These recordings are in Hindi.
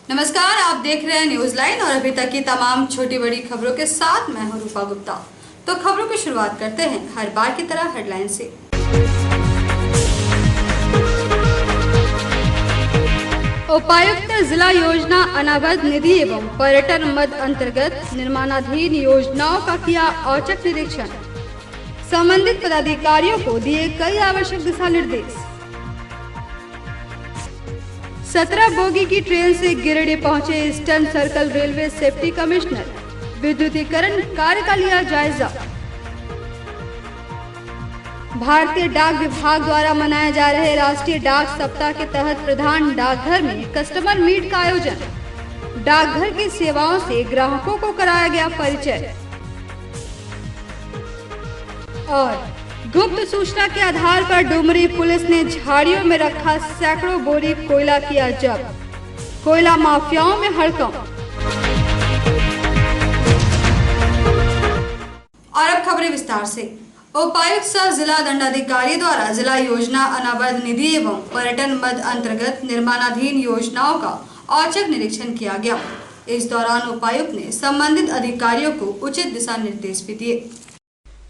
नमस्कार, आप देख रहे हैं न्यूज लाइन और अभी तक की तमाम छोटी बड़ी खबरों के साथ मैं हूं रूपा गुप्ता। तो खबरों की शुरुआत करते हैं हर बार की तरह हेडलाइन से। उपायुक्त जिला योजना अनाबद्ध निधि एवं पर्यटन मद अंतर्गत निर्माणाधीन योजनाओं का किया औचक निरीक्षण। संबंधित पदाधिकारियों को दिए कई आवश्यक दिशा निर्देश। 17 बोगी की ट्रेन से गिरिडीह पहुंचे eastern circle railway safety commissioner. विद्युतीकरण कार्य का लिया जायजा। भारतीय डाक विभाग द्वारा मनाए जा रहे राष्ट्रीय डाक सप्ताह के तहत प्रधान डाकघर में कस्टमर मीट का आयोजन। डाकघर की सेवाओं से ग्राहकों को कराया गया परिचय। और गुप्त सूचना के आधार पर डुमरी पुलिस ने झाड़ियों में रखा सैकड़ों बोरी कोयला किया जब्त। कोयला माफियाओं में हड़कंप। और अब खबरें विस्तार से। उपायुक्त सह जिला दंडाधिकारी द्वारा जिला योजना अनाबद्ध निधि एवं पर्यटन मद अंतर्गत निर्माणाधीन योजनाओं का औचक निरीक्षण किया गया। इस दौरान उपायुक्त ने संबंधित अधिकारियों को उचित दिशा निर्देश भी दिए।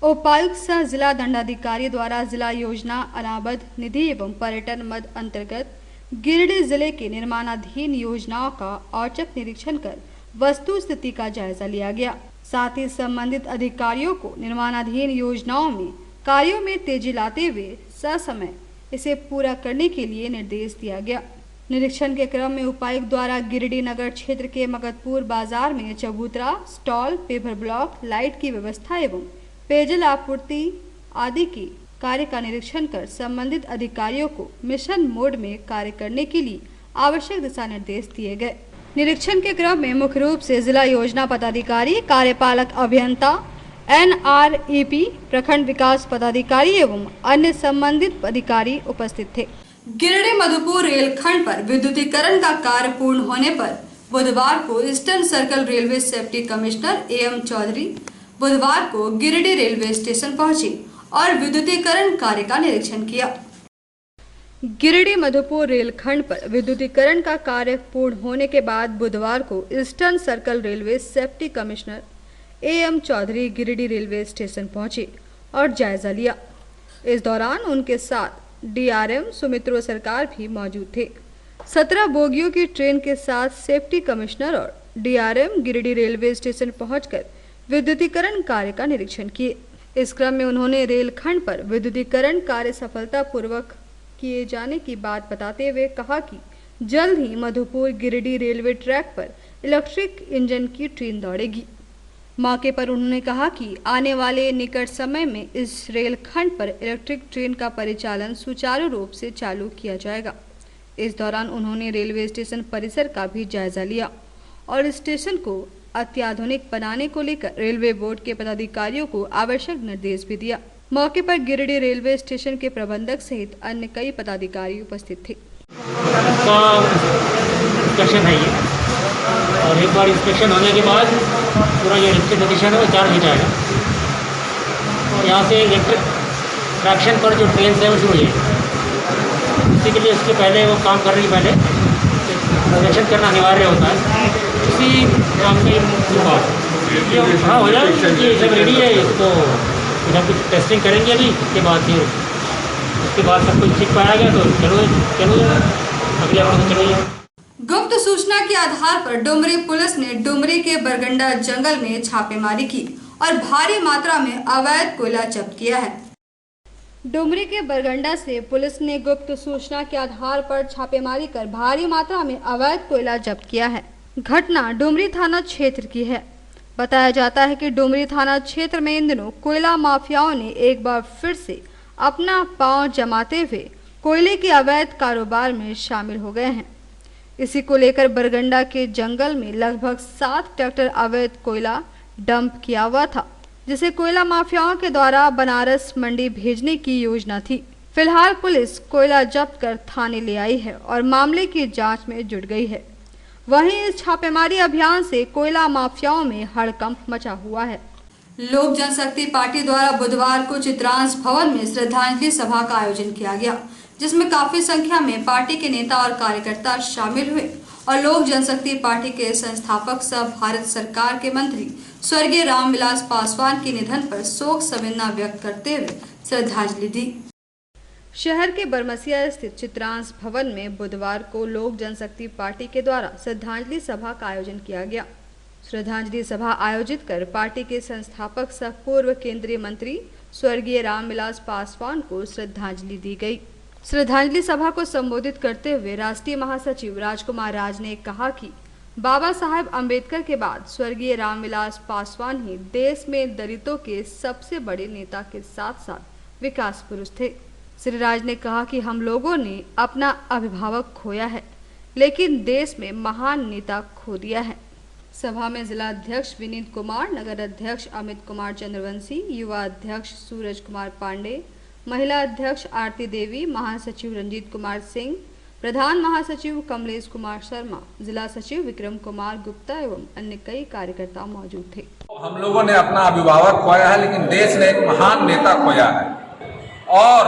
उपायुक्त सह जिला दंडाधिकारी द्वारा जिला योजना अनाबद्ध निधि एवं पर्यटन मद अंतर्गत गिरिडीह जिले के निर्माणाधीन योजनाओं का औचक निरीक्षण कर वस्तु स्थिति का जायजा लिया गया। साथ ही संबंधित अधिकारियों को निर्माणाधीन योजनाओं में कार्यों में तेजी लाते हुए ससमय इसे पूरा करने के लिए निर्देश दिया गया। निरीक्षण के क्रम में उपायुक्त द्वारा गिरिडीह नगर क्षेत्र के मगधपुर बाजार में चबूतरा, स्टॉल, पेपर ब्लॉक, लाइट की व्यवस्था एवं पेयजल आपूर्ति आदि की कार्य का निरीक्षण कर संबंधित अधिकारियों को मिशन मोड में कार्य करने के लिए आवश्यक दिशा निर्देश दिए गए। निरीक्षण के क्रम में मुख्य रूप से जिला योजना पदाधिकारी, कार्यपालक अभियंता, NREP, प्रखंड विकास पदाधिकारी एवं अन्य संबंधित अधिकारी उपस्थित थे। गिरिडीह मधुपुर रेलखंड पर विद्युतीकरण का कार्य पूर्ण होने पर बुधवार को eastern circle railway safety commissioner AM Chaudhary बुधवार को गिरिडीह रेलवे स्टेशन पहुंचे और विद्युतीकरण कार्य का निरीक्षण किया। गिरिडीह मधुपुर रेलखंड पर विद्युतीकरण का कार्य पूर्ण होने के बाद बुधवार को eastern circle railway safety commissioner AM Chaudhary Giridih railway station पहुंचे और जायजा लिया। इस दौरान उनके साथ DRM सुमित्रो सरकार भी मौजूद थे। 17 बोगियों की ट्रेन के साथ सेफ्टी कमिश्नर और DRM गिरिडीह रेलवे स्टेशन पहुंचकर विद्युतीकरण कार्य का निरीक्षण किए। इस क्रम में उन्होंने रेलखंड पर विद्युतीकरण कार्य सफलतापूर्वक किए जाने की बात बताते हुए कहा कि जल्द ही मधुपुर गिरिडीह रेलवे ट्रैक पर इलेक्ट्रिक इंजन की ट्रेन दौड़ेगी। मौके पर उन्होंने कहा कि आने वाले निकट समय में इस रेलखंड पर इलेक्ट्रिक ट्रेन का परिचालन सुचारू रूप से चालू किया जाएगा। इस दौरान उन्होंने रेलवे स्टेशन परिसर का भी जायजा लिया और स्टेशन को अत्याधुनिक बनाने को लेकर रेलवे बोर्ड के पदाधिकारियों को आवश्यक निर्देश भी दिया। मौके पर गिरिडीह रेलवे स्टेशन के प्रबंधक सहित अन्य कई पदाधिकारी उपस्थित थे। इंस्पेक्शन है ये, और एक बार इंस्पेक्शन होने के बाद पूरा ये इलेक्ट्रिक स्टेशन है वो चार्ज हो जाएगा और यहाँ से इलेक्ट्रिक ट्रैक्शन पर जो ट्रेन है वो शुरू हो जाएगी। इसी के लिए इसके पहले वो काम करने के पहले इंस्पेक्शन करना अनिवार्य होता है। इसी काम की बात हाँ हो जाए कि जब रेडी है इसको जब कुछ टेस्टिंग करेंगे अभी उसके बाद सब कुछ ठीक पाया गया तो चलो अगले बार चलो। गुप्त सूचना के आधार पर डुमरी पुलिस ने डुमरी के बरगंडा जंगल में छापेमारी की और भारी मात्रा में अवैध कोयला जब्त किया है। डुमरी के बरगंडा से पुलिस ने गुप्त सूचना के आधार पर छापेमारी कर भारी मात्रा में अवैध कोयला जब्त किया है। घटना डुमरी थाना क्षेत्र की है। बताया जाता है कि डुमरी थाना क्षेत्र में इन दिनों कोयला माफियाओं ने एक बार फिर से अपना पांव जमाते हुए कोयले के अवैध कारोबार में शामिल हो गए हैं। इसी को लेकर बरगंडा के जंगल में लगभग 7 ट्रैक्टर अवैध कोयला डंप किया हुआ था, जिसे कोयला माफियाओं के द्वारा बनारस मंडी भेजने की योजना थी। फिलहाल पुलिस कोयला जब्त कर थाने ले आई है और मामले की जांच में जुट गई है। वहीं इस छापेमारी अभियान से कोयला माफियाओं में हड़कंप मचा हुआ है। लोक जनशक्ति पार्टी द्वारा बुधवार को चित्रांश भवन में श्रद्धांजलि सभा का आयोजन किया गया, जिसमें काफी संख्या में पार्टी के नेता और कार्यकर्ता शामिल हुए और लोक जनशक्ति पार्टी के संस्थापक सह भारत सरकार के मंत्री स्वर्गीय रामविलास पासवान के निधन पर शोक संवेदना व्यक्त करते हुए श्रद्धांजलि दी। शहर के बरमसिया स्थित चित्रांश भवन में बुधवार को लोक जनशक्ति पार्टी के द्वारा श्रद्धांजलि सभा का आयोजन किया गया। श्रद्धांजलि सभा आयोजित कर पार्टी के संस्थापक सह पूर्व केंद्रीय मंत्री स्वर्गीय रामविलास पासवान को श्रद्धांजलि दी गई। श्रद्धांजलि सभा को संबोधित करते हुए राष्ट्रीय महासचिव राजकुमार राज ने कहा कि बाबा साहेब अम्बेडकर के बाद स्वर्गीय रामविलास पासवान ही देश में दलितों के सबसे बड़े नेता के साथ साथ विकास पुरुष थे। श्री राज ने कहा कि हम लोगों ने अपना अभिभावक खोया है, लेकिन देश में महान नेता खो दिया है। सभा में जिला अध्यक्ष विनीत कुमार, नगर अध्यक्ष अमित कुमार चंद्रवंशी, युवा अध्यक्ष सूरज कुमार पांडे, महिला अध्यक्ष आरती देवी, महासचिव रंजीत कुमार सिंह, प्रधान महासचिव कमलेश कुमार शर्मा, जिला सचिव विक्रम कुमार गुप्ता एवं अन्य कई कार्यकर्ता मौजूद थे। हम लोगों ने अपना अभिभावक खोया है, लेकिन देश ने एक महान नेता खोया है और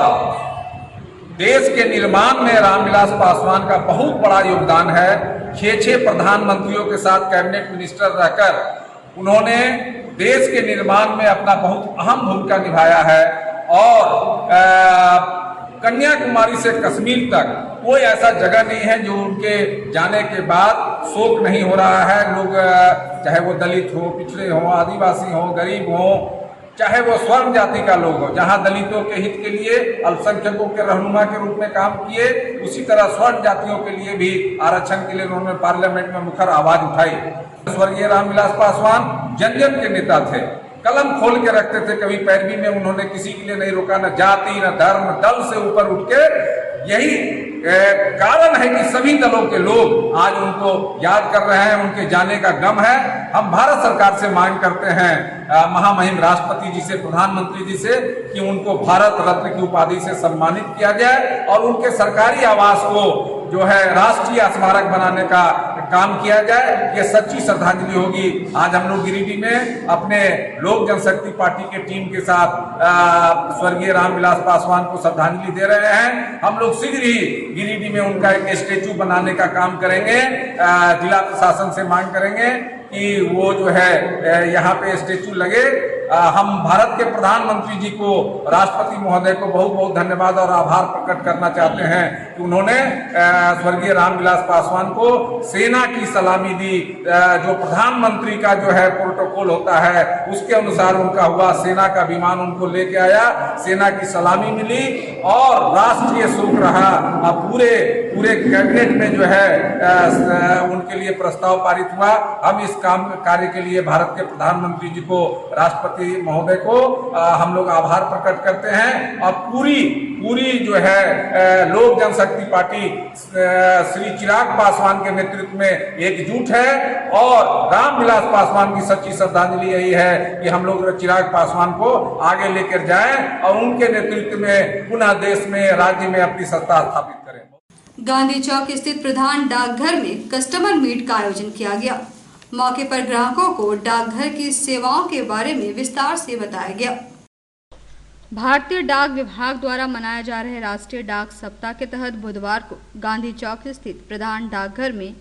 देश के निर्माण में रामविलास पासवान का बहुत बड़ा योगदान है। 6 प्रधानमंत्रियों के साथ कैबिनेट मिनिस्टर रहकर उन्होंने देश के निर्माण में अपना बहुत अहम भूमिका निभाया है और कन्याकुमारी से कश्मीर तक कोई ऐसा जगह नहीं है जो उनके जाने के बाद शोक नहीं हो रहा है। लोग चाहे वो दलित हो, पिछड़े हो, आदिवासी हो, गरीब हो, चाहे वो स्वर्ण जाति का लोग हो, जहां दलितों के हित के लिए अल्पसंख्यकों के रहनुमा के रूप में काम किए, उसी तरह स्वर्ण जातियों के लिए भी आरक्षण के लिए उन्होंने पार्लियामेंट में मुखर आवाज उठाई। स्वर्गीय रामविलास पासवान जन जन के नेता थे, कलम खोल के रखते थे, कभी पैरवी में उन्होंने किसी के लिए नहीं रोका, न जाति न धर्म दल से ऊपर उठ के। यही कारण है कि सभी दलों के लोग आज उनको याद कर रहे हैं, उनके जाने का गम है। हम भारत सरकार से मांग करते हैं, महामहिम राष्ट्रपति जी से, प्रधानमंत्री जी से, कि उनको भारत रत्न की उपाधि से सम्मानित किया जाए और उनके सरकारी आवास को जो है राष्ट्रीय स्मारक बनाने का काम किया जाए। ये सच्ची श्रद्धांजलि होगी। आज हम लोग गिरिडीह में अपने लोक जनशक्ति पार्टी के टीम के साथ स्वर्गीय रामविलास पासवान को श्रद्धांजलि दे रहे हैं। हम लोग शीघ्र ही गिरिडीह में उनका एक स्टेचू बनाने का काम करेंगे। जिला प्रशासन से मांग करेंगे कि वो जो है यहाँ पे स्टेचू लगे। हम भारत के प्रधानमंत्री जी को, राष्ट्रपति महोदय को बहुत बहुत धन्यवाद और आभार प्रकट करना चाहते हैं कि उन्होंने स्वर्गीय रामविलास पासवान को सेना की सलामी दी। जो प्रधानमंत्री का जो है प्रोटोकॉल होता है उसके अनुसार उनका हुआ, सेना का विमान उनको लेके आया, सेना की सलामी मिली और राष्ट्रीय शोक रहा। पूरे कैबिनेट में जो है उनके लिए प्रस्ताव पारित हुआ। हम इस कार्य के लिए भारत के प्रधानमंत्री जी को, राष्ट्रपति महोदय को हम लोग आभार प्रकट करते हैं और पूरी जो है लोक जनशक्ति पार्टी श्री चिराग पासवान के नेतृत्व में एकजुट है और रामविलास पासवान की सच्ची श्रद्धांजलि यही है कि हम लोग चिराग पासवान को आगे लेकर जाएं और उनके नेतृत्व में पुनः देश में, राज्य में अपनी सत्ता स्थापित करें। गांधी चौक स्थित प्रधान डाकघर में कस्टमर मीट का आयोजन किया गया। मौके पर ग्राहकों को डाकघर की सेवाओं के बारे में विस्तार से बताया गया। भारतीय डाक विभाग द्वारा मनाए जा रहे राष्ट्रीय डाक सप्ताह के तहत बुधवार को गांधी चौक स्थित प्रधान डाकघर में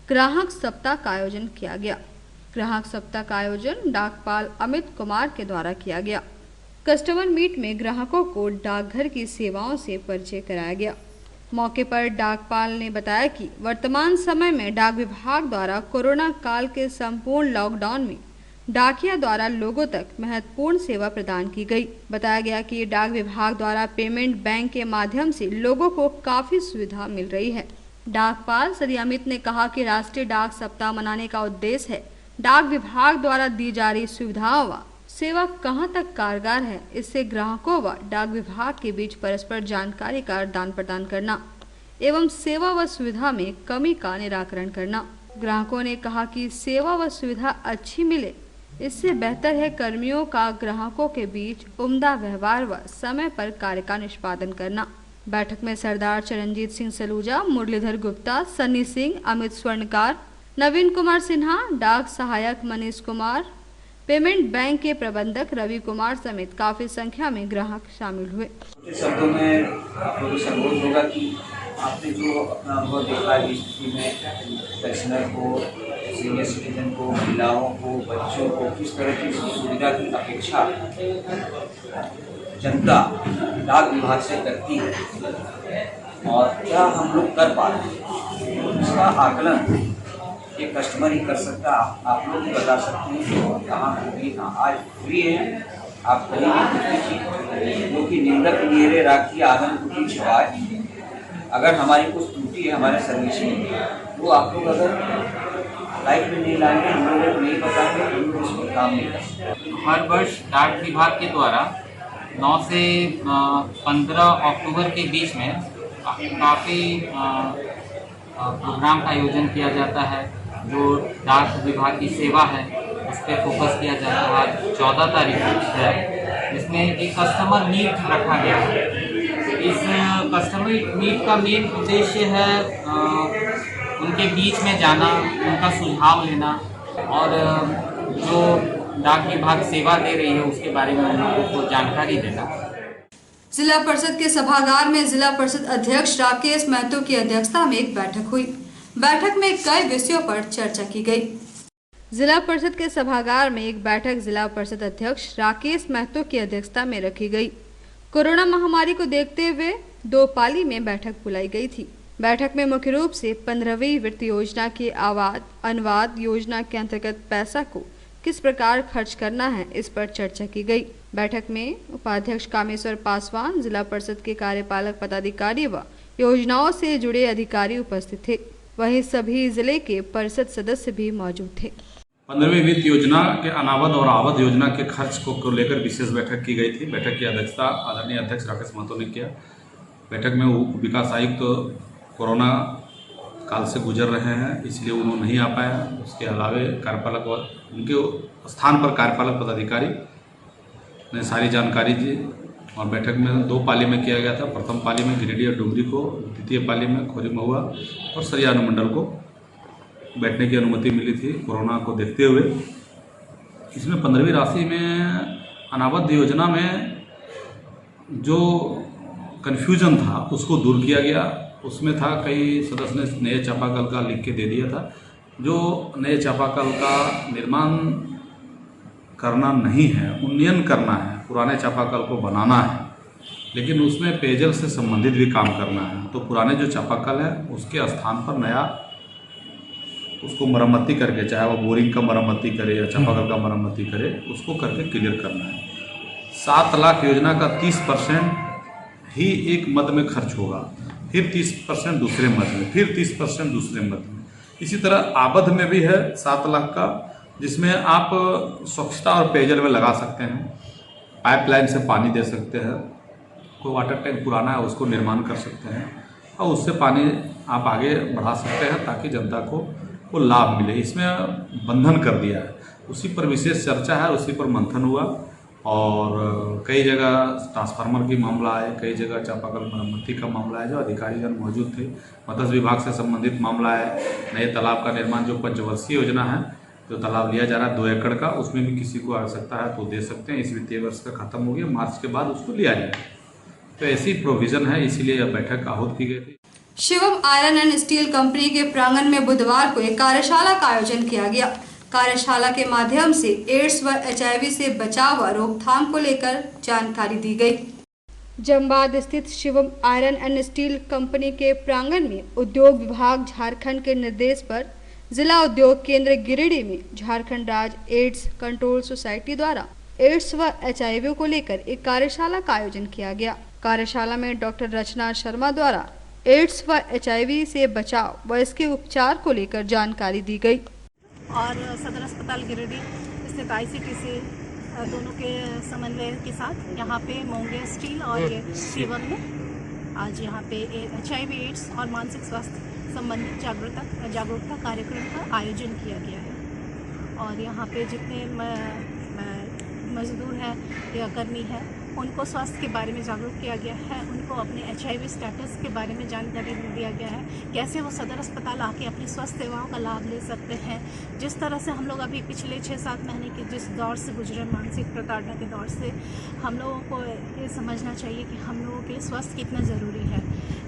ग्राहक सप्ताह का आयोजन किया गया। ग्राहक सप्ताह का आयोजन डाकपाल अमित कुमार के द्वारा किया गया। कस्टमर मीट में ग्राहकों को डाकघर की सेवाओं से परिचय कराया गया। मौके पर डाकपाल ने बताया कि वर्तमान समय में डाक विभाग द्वारा कोरोना काल के संपूर्ण लॉकडाउन में डाकिया द्वारा लोगों तक महत्वपूर्ण सेवा प्रदान की गई। बताया गया कि डाक विभाग द्वारा पेमेंट बैंक के माध्यम से लोगों को काफी सुविधा मिल रही है। डाकपाल श्री अमित ने कहा कि राष्ट्रीय डाक सप्ताह मनाने का उद्देश्य है डाक विभाग द्वारा दी जा रही सुविधाओं व सेवा कहां तक कारगर है, इससे ग्राहकों व डाक विभाग के बीच परस्पर जानकारी का आदान प्रदान करना एवं सेवा व सुविधा में कमी का निराकरण करना। ग्राहकों ने कहा कि सेवा व सुविधा अच्छी मिले, इससे बेहतर है कर्मियों का ग्राहकों के बीच उम्दा व्यवहार व समय पर कार्य का निष्पादन करना। बैठक में सरदार चरणजीत सिंह सलूजा, मुरलीधर गुप्ता, सन्नी सिंह, अमित स्वर्णकार, नवीन कुमार सिन्हा, डाक सहायक मनीष कुमार, पेमेंट बैंक के प्रबंधक रवि कुमार समेत काफी संख्या में ग्राहक शामिल हुए। शब्दों में आप लोगों से अनुरोध होगा कि आपने जो अपना अनुभव देखा है इस स्थिति में पेंशनर को, सीनियर सिटीजन को, महिलाओं को, बच्चों को किस तरह की सुविधा की अपेक्षा जनता डाक विभाग से करती है और क्या हम लोग कर पा रहे हैं, इसका आकलन एक कस्टमर ही कर सकता है। आप लोग भी बता सकते हैं कि कहाँ फ्री, कहाँ आज फ्री है। आप कहीं भी कुछ भी चीज जो कि निंदक नियरे राखी आंगन कुटी छिपाए, अगर हमारी कुछ त्रुटि है हमारे सर्विस में, वो आप लोग अगर लाइट में नहीं लाएंगे, हम लोगों को नहीं बताएंगे, हम लोग इसमें काम नहीं कर सकते। हर वर्ष डाक विभाग के द्वारा 9 से 15 अक्टूबर के बीच में काफ़ी प्रोग्राम का आयोजन किया जाता है। जो डाक विभाग की सेवा है उस पर फोकस किया जाता है। 14 तारीख है जिसमें एक कस्टमर मीट रखा गया है। इस कस्टमर मीट का मेन उद्देश्य है उनके बीच में जाना, उनका सुझाव लेना और जो डाक विभाग सेवा दे रही है उसके बारे में उन लोगों को जानकारी देना। जिला परिषद के सभागार में जिला परिषद अध्यक्ष राकेश महतो की अध्यक्षता में एक बैठक हुई। बैठक में कई विषयों पर चर्चा की गई। जिला परिषद के सभागार में एक बैठक जिला परिषद अध्यक्ष राकेश महतो की अध्यक्षता में रखी गई। कोरोना महामारी को देखते हुए 2 पाली में बैठक बुलाई गई थी। बैठक में मुख्य रूप से 15वीं वित्त योजना के अनुवाद योजना के अंतर्गत पैसा को किस प्रकार खर्च करना है, इस पर चर्चा की गई। बैठक में उपाध्यक्ष कामेश्वर पासवान, जिला परिषद के कार्यपालक पदाधिकारी व योजनाओं से जुड़े अधिकारी उपस्थित थे। वहीं सभी जिले के परिषद सदस्य भी मौजूद थे। 15वीं वित्त योजना के अनावध और आवध योजना के खर्च को लेकर विशेष बैठक की गई थी। बैठक की अध्यक्षता आदरणीय अध्यक्ष राकेश महतो ने किया। बैठक में उप विकास आयुक्त कोरोना काल से गुजर रहे हैं, इसलिए उन्होंने नहीं आ पाया। उसके अलावे कार्यपालक और उनके स्थान पर कार्यपालक पदाधिकारी ने सारी जानकारी दी और बैठक में 2 पाली में किया गया था। प्रथम पाली में गिरिडीह और डुमरी को, द्वितीय पाली में खोरी महुआ और सरिया अनुमंडल को बैठने की अनुमति मिली थी कोरोना को देखते हुए। इसमें 15वीं राशि में अनावध योजना में जो कन्फ्यूजन था उसको दूर किया गया। उसमें था कई सदस्य ने नए चापाकल का लिख के दे दिया था। जो नए चापाकल का निर्माण करना नहीं है, उन्नयन करना है, पुराने चापाकल को बनाना है, लेकिन उसमें पेयजल से संबंधित भी काम करना है। तो पुराने जो चापाकल है उसके स्थान पर नया उसको मरम्मती करके, चाहे वो बोरिंग का मरम्मती करे या चापाकल का मरम्मती करे, उसको करके क्लियर करना है। 7 लाख योजना का 30% ही एक मद में खर्च होगा, फिर 30% दूसरे मद में, फिर 30% दूसरे मद में। इसी तरह आबद्ध में भी है 7 लाख का, जिसमें आप स्वच्छता और पेयजल में लगा सकते हैं, पाइपलाइन से पानी दे सकते हैं, कोई वाटर टैंक पुराना है उसको निर्माण कर सकते हैं और उससे पानी आप आगे बढ़ा सकते हैं ताकि जनता को लाभ मिले। इसमें बंधन कर दिया है, उसी पर विशेष चर्चा है, उसी पर मंथन हुआ और कई जगह ट्रांसफार्मर की मामला है, कई जगह चापाकल मरम्मती का मामला है, जो अधिकारीगण मौजूद थे। मत्स्य विभाग से संबंधित मामला है, नए तालाब का निर्माण जो 5 वर्षीय योजना है, जो तालाब लिया जा रहा है 2 एकड़ का, उसमें भी किसी को आवश्यकता है तो दे सकते हैं। इस वित्तीय वर्ष का खत्म हो गया, मार्च के बाद उसको लिया जाएगा। तो ऐसी प्रोविज़न है, इसीलिए यह बैठक आहूत की गई थी। Shivam iron and steel company के प्रांगण में बुधवार को एक कार्यशाला का आयोजन किया गया। कार्यशाला के माध्यम से एड्स व HIV से बचाव व रोकथाम को लेकर जानकारी दी गई। जमबाद स्थित Shivam iron and steel company के प्रांगण में उद्योग विभाग झारखंड के निर्देश पर जिला उद्योग केंद्र गिरिडीह में झारखंड राज्य एड्स कंट्रोल सोसाइटी द्वारा एड्स व HIV को लेकर एक कार्यशाला का आयोजन किया गया। कार्यशाला में डॉक्टर रचना शर्मा द्वारा एड्स व HIV से बचाव व इसके उपचार को लेकर जानकारी दी गई। और सदर अस्पताल गिरिडीह स्थित ICTC दोनों के समन्वय के साथ यहाँ पे मोंगे स्टील और ये शिवम में आज यहाँ पे HIV एड्स और मानसिक स्वास्थ्य संबंधित जागरूकता कार्यक्रम का आयोजन किया गया है। और यहाँ पे जितने मजदूर हैं या कर्मी हैं उनको स्वास्थ्य के बारे में जागरूक किया गया है, उनको अपने HIV स्टेटस के बारे में जानकारी दिया गया है, कैसे वो सदर अस्पताल आके अपनी स्वास्थ्य सेवाओं का लाभ ले सकते हैं। जिस तरह से हम लोग अभी पिछले 6-7 महीने के जिस दौर से गुजरे, मानसिक प्रताड़ना के दौर से, हम लोगों को ये समझना चाहिए कि हम लोगों के लिए स्वास्थ्य कितना ज़रूरी है।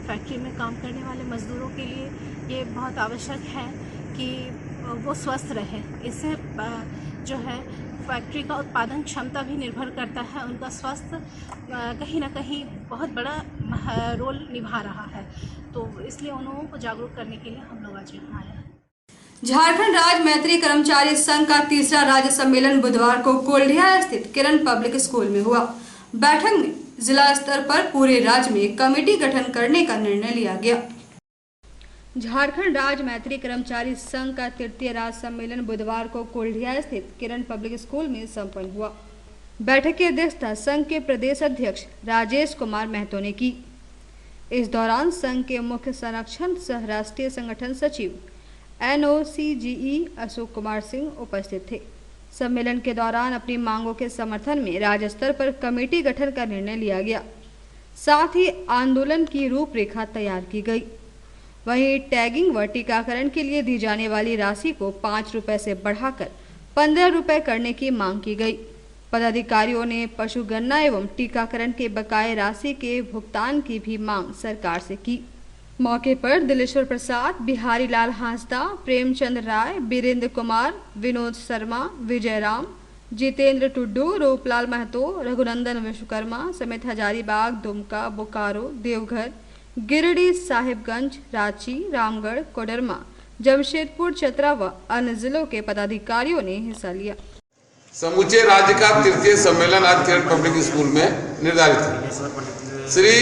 फैक्ट्री में काम करने वाले मज़दूरों के लिए ये बहुत आवश्यक है कि वो स्वस्थ रहे। इससे जो है फैक्ट्री का उत्पादन क्षमता भी निर्भर करता है, उनका स्वास्थ्य कहीं ना कहीं बहुत बड़ा रोल निभा रहा है। तो इसलिए उन लोगों को जागरूक करने के लिए हम लोग आज यहाँ आए हैं। झारखंड राज्य मैत्री कर्मचारी संघ का तीसरा राज्य सम्मेलन बुधवार को कोल्डिया स्थित किरण पब्लिक स्कूल में हुआ। बैठक में जिला स्तर पर पूरे राज्य में कमेटी गठन करने का निर्णय लिया गया। झारखंड राज्य मैत्री कर्मचारी संघ का तृतीय राज्य सम्मेलन बुधवार को कोल्डिया स्थित किरण पब्लिक स्कूल में संपन्न हुआ। बैठक की अध्यक्षता संघ के प्रदेश अध्यक्ष राजेश कुमार महतो ने की। इस दौरान संघ के मुख्य संरक्षण सह राष्ट्रीय संगठन सचिव NOCGE अशोक कुमार सिंह उपस्थित थे। सम्मेलन के दौरान अपनी मांगों के समर्थन में राज्य स्तर पर कमेटी गठन का निर्णय लिया गया। साथ ही आंदोलन की रूपरेखा तैयार की गई। वहीं टैगिंग व टीकाकरण के लिए दी जाने वाली राशि को 5 रुपए से बढ़ाकर 15 रुपए करने की मांग की गई। पदाधिकारियों ने पशु गणना एवं टीकाकरण के बकाये राशि के भुगतान की भी मांग सरकार से की। मौके पर दिलेश्वर प्रसाद, बिहारी लाल हांसदा, प्रेमचंद राय, वीरेंद्र कुमार, विनोद शर्मा, विजय राम, जितेंद्र टुड्डू, रूपलाल महतो, रघुनंदन विश्वकर्मा समेत हजारीबाग, दुमका, बोकारो, देवघर, गिरिडीह, साहिबगंज, रांची, रामगढ़, कोडरमा, जमशेदपुर, चतरा व अन्य जिलों के पदाधिकारियों ने हिस्सा लिया। समूचे राज्य का तृतीय सम्मेलन आज किरण पब्लिक स्कूल में निर्धारित है। श्री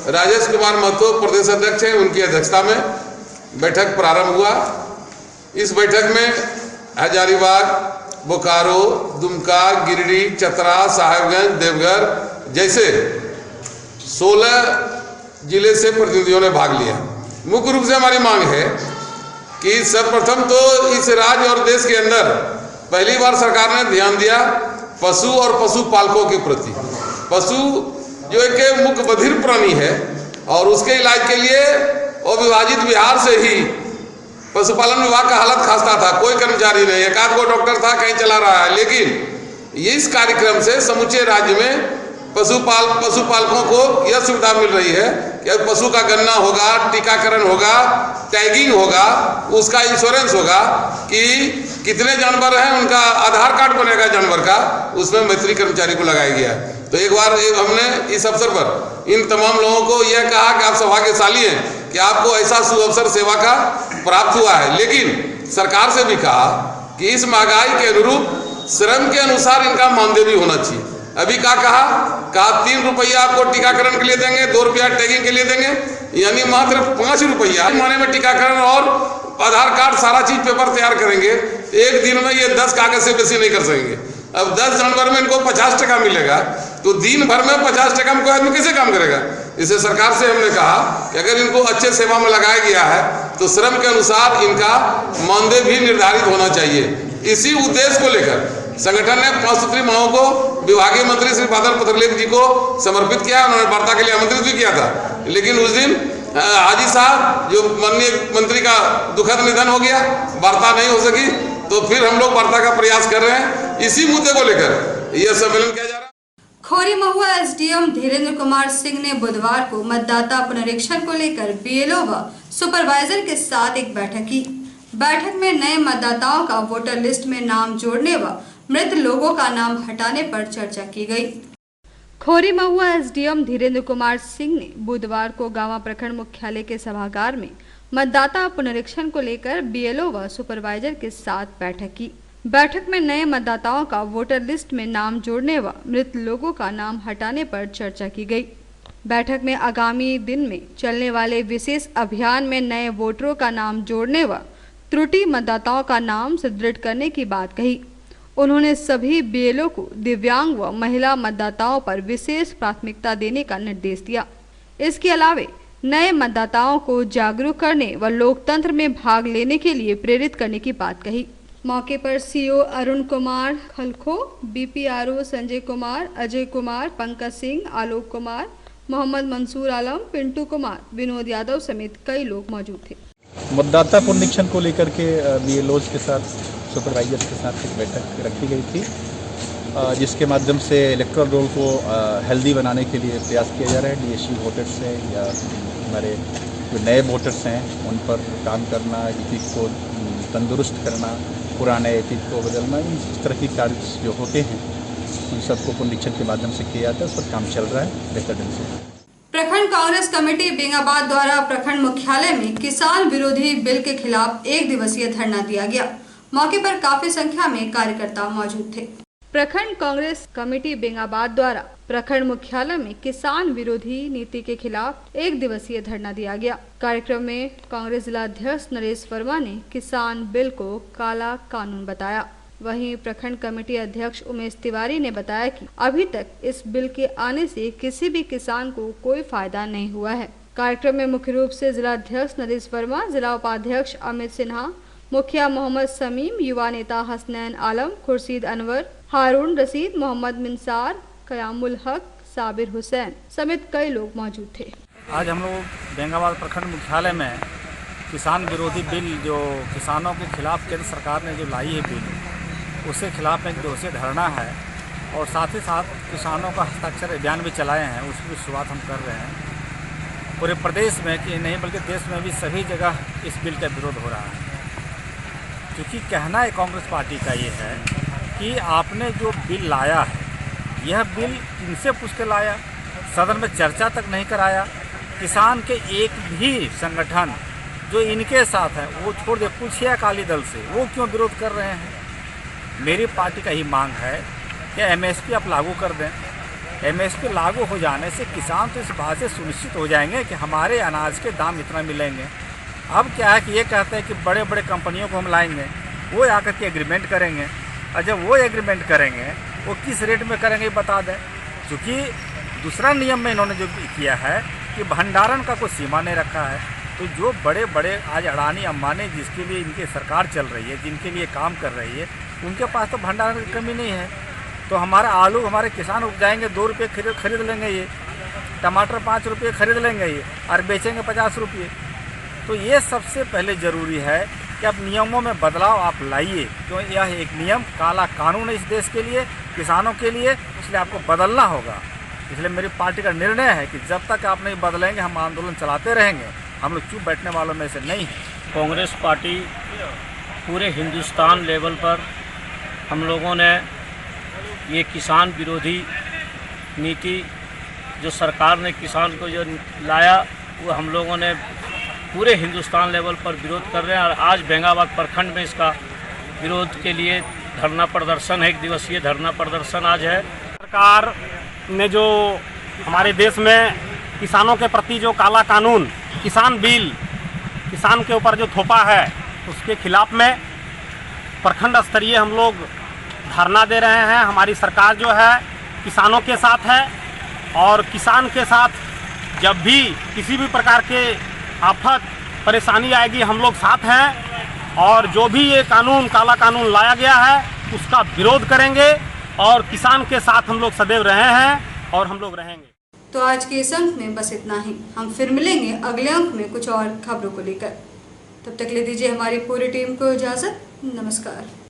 राजेश कुमार महतो प्रदेश अध्यक्ष हैं, उनकी अध्यक्षता में बैठक प्रारंभ हुआ। इस बैठक में हजारीबाग, बोकारो, दुमका, गिरिडीह, चतरा, साहिबगंज, देवघर जैसे 16 जिले से प्रतिनिधियों ने भाग लिया। मुख्य रूप से हमारी मांग है कि सर्वप्रथम तो इस राज्य और देश के अंदर पहली बार सरकार ने ध्यान दिया पशु और पशुपालकों के प्रति। पशु जो एक मुख्य बधिर प्राणी है और उसके इलाज के लिए अविभाजित बिहार से ही पशुपालन विभाग का हालत खास्ता था, कोई कर्मचारी नहीं, एक आध को डॉक्टर था, कहीं चला रहा है। लेकिन इस कार्यक्रम से समूचे राज्य में पशुपालकों को यह सुविधा मिल रही है कि अब पशु का गणना होगा, टीकाकरण होगा, टैगिंग होगा, उसका इंश्योरेंस होगा कि कितने जानवर हैं, उनका आधार कार्ड बनेगा जानवर का, उसमें मैत्री कर्मचारी को लगाया गया। तो एक बार हमने इस अवसर पर इन तमाम लोगों को यह कहा कि आप सौभाग्यशाली हैं कि आपको ऐसा सुअवसर सेवा का प्राप्त हुआ है। लेकिन सरकार से भी कहा कि इस महंगाई के अनुरूप श्रम के अनुसार इनका मानदेय भी होना चाहिए। अभी कहा 3 रुपया आपको टीकाकरण के लिए देंगे, 2 रुपया टैगिंग के लिए देंगे, यानी मात्र 5 रुपया महीने में टीकाकरण और आधार कार्ड सारा चीज पेपर तैयार करेंगे। एक दिन में ये 10 कागज से बेसी नहीं कर सकेंगे। अब 10 जानवर में इनको 50 टका मिलेगा, तो दिन भर में 50 टका में कोई आदमी कैसे काम करेगा। इसे सरकार से हमने कहा कि अगर इनको अच्छे सेवा में लगाया गया है तो श्रम के अनुसार इनका मानदेय भी निर्धारित होना चाहिए। इसी उद्देश्य को लेकर संगठन ने 5 सूत्री मांगों को विभागीय मंत्री श्री बादल पत्रलेख जी को समर्पित किया। उन्होंने वार्ता के लिए आमंत्रित भी किया था, लेकिन उस दिन हाजी साहब जो माननीय मंत्री का दुखद निधन हो गया, वार्ता नहीं हो सकी, तो फिर हम लोग वार्ता का प्रयास कर रहे हैं। इसी मुद्दे को लेकर यह सम्मेलन किया जा रहा है। खोरी महुआ SDM धीरेन्द्र कुमार सिंह ने बुधवार को मतदाता पुनरीक्षण को लेकर BLO व सुपरवाइजर के साथ एक बैठक की। बैठक में नए मतदाताओं का वोटर लिस्ट में नाम जोड़ने व मृत लोगों का नाम हटाने पर चर्चा की गई। खोरी महुआ SDM धीरेन्द्र कुमार सिंह ने बुधवार को गांवा प्रखंड मुख्यालय के सभागार में मतदाता पुनरीक्षण को लेकर BLO व सुपरवाइजर के साथ बैठक की। बैठक में नए मतदाताओं का वोटर लिस्ट में नाम जोड़ने व मृत लोगों का नाम हटाने पर चर्चा की गई। बैठक में आगामी दिन में चलने वाले विशेष अभियान में नए वोटरों का नाम जोड़ने व त्रुटि मतदाताओं का नाम सुदृढ़ करने की बात कही। उन्होंने सभी BLO को दिव्यांग व महिला मतदाताओं पर विशेष प्राथमिकता देने का निर्देश दिया। इसके अलावे नए मतदाताओं को जागरूक करने व लोकतंत्र में भाग लेने के लिए प्रेरित करने की बात कही। मौके पर सीओ अरुण कुमार खलखो, बीपीआरओ संजय कुमार, अजय कुमार, पंकज सिंह, आलोक कुमार, मोहम्मद मंसूर आलम, पिंटू कुमार, विनोद यादव समेत कई लोग मौजूद थे। मतदाता पुनरीक्षण को लेकर के बीएलओज के साथ, सुपरवाइजर्स के साथ एक बैठक रखी गई थी, जिसके माध्यम से इलेक्टोरल रोल को हेल्दी बनाने के लिए प्रयास किया जा रहा है। डीएसयू वोटर्स हैं या हमारे जो नए वोटर्स हैं उन पर काम करना, एथिक्स को तंदुरुस्त करना, पुराने एथिक्स को बदलना, इस तरह की कार्य जो होते हैं उन सबको पुनरीक्षण के माध्यम से किया जाता है। उस पर काम चल रहा है बेहतर ढंग से। प्रखंड कांग्रेस कमेटी बेंगाबाद द्वारा प्रखंड मुख्यालय में किसान विरोधी बिल के खिलाफ 1 दिवसीय धरना दिया गया। मौके पर काफी संख्या में कार्यकर्ता मौजूद थे। प्रखंड कांग्रेस कमेटी बेंगाबाद द्वारा प्रखंड मुख्यालय में किसान विरोधी नीति के खिलाफ 1 दिवसीय धरना दिया गया। कार्यक्रम में कांग्रेस जिला अध्यक्ष नरेश वर्मा ने किसान बिल को काला कानून बताया। वहीं प्रखंड कमेटी अध्यक्ष उमेश तिवारी ने बताया कि अभी तक इस बिल के आने से किसी भी किसान को कोई फायदा नहीं हुआ है। कार्यक्रम में मुख्य रूप से जिला अध्यक्ष नरेश वर्मा, जिला उपाध्यक्ष अमित सिन्हा, मुखिया मोहम्मद समीम, युवा नेता हसनैन आलम, खुर्शीद अनवर, हारून रशीद, मोहम्मद मिनसार, कयामुल हक, साबिर हुसैन समेत कई लोग मौजूद थे। आज हम लोग बेंगाबाद प्रखंड मुख्यालय में किसान विरोधी बिल जो किसानों के खिलाफ केंद्र सरकार ने जो लाई है बिल, उसके खिलाफ एक दिवसीय धरना है और साथ ही साथ किसानों का हस्ताक्षर अभियान भी चलाए हैं। उसकी भी शुरुआत हम कर रहे हैं पूरे प्रदेश में कि नहीं बल्कि देश में भी सभी जगह इस बिल का विरोध हो रहा है। क्योंकि कहना है कांग्रेस पार्टी का ये है कि आपने जो बिल लाया है, यह बिल किनसे पूछ के लाया, सदन में चर्चा तक नहीं कराया। किसान के एक भी संगठन जो इनके साथ है वो छोड़ दे, पूछिए अकाली दल से वो क्यों विरोध कर रहे हैं। मेरी पार्टी का ही मांग है कि एमएसपी आप लागू कर दें। एमएसपी लागू हो जाने से किसान तो इस बात से सुनिश्चित हो जाएंगे कि हमारे अनाज के दाम इतना मिलेंगे। अब क्या है कि ये कहते हैं कि बड़े बड़े कंपनियों को हम लाएंगे, वो आकर के एग्रीमेंट करेंगे, और जब वो एग्रीमेंट करेंगे वो किस रेट में करेंगे बता दें। क्योंकि दूसरा नियम में इन्होंने जो किया है कि भंडारण का कोई सीमा नहीं रखा है। तो जो बड़े बड़े आज अडानी अंबानी जिसके लिए इनकी सरकार चल रही है, जिनके लिए काम कर रही है, उनके पास तो भंडारण की कमी नहीं है। तो हमारा आलू हमारे किसान उपजाएंगे, 2 रुपये खरीद लेंगे ये, टमाटर 5 रुपये खरीद लेंगे ये और बेचेंगे 50 रुपये। तो ये सबसे पहले ज़रूरी है कि अब नियमों में बदलाव आप लाइए, क्यों यह एक नियम काला कानून है इस देश के लिए, किसानों के लिए, इसलिए आपको बदलना होगा। इसलिए मेरी पार्टी का निर्णय है कि जब तक आप नहीं बदलेंगे हम आंदोलन चलाते रहेंगे। हम लोग चुप बैठने वालों में से नहीं है। कांग्रेस पार्टी पूरे हिंदुस्तान लेवल पर हम लोगों ने ये किसान विरोधी नीति जो सरकार ने किसान को जो लाया, वो हम लोगों ने पूरे हिंदुस्तान लेवल पर विरोध कर रहे हैं। और आज बेंगाबाद प्रखंड में इसका विरोध के लिए धरना प्रदर्शन है, 1 दिवसीय धरना प्रदर्शन आज है। सरकार ने जो हमारे देश में किसानों के प्रति जो काला कानून, किसान बिल, किसान के ऊपर जो थोपा है, उसके खिलाफ में प्रखंड स्तरीय हम लोग धरना दे रहे हैं। हमारी सरकार जो है किसानों के साथ है और किसान के साथ जब भी किसी भी प्रकार के आफत परेशानी आएगी हम लोग साथ हैं। और जो भी ये कानून काला कानून लाया गया है उसका विरोध करेंगे और किसान के साथ हम लोग सदैव रहे हैं और हम लोग रहेंगे। तो आज के इस अंक में बस इतना ही। हम फिर मिलेंगे अगले अंक में कुछ और खबरों को लेकर। तब तक ले दीजिए हमारी पूरी टीम को इजाज़त। नमस्कार।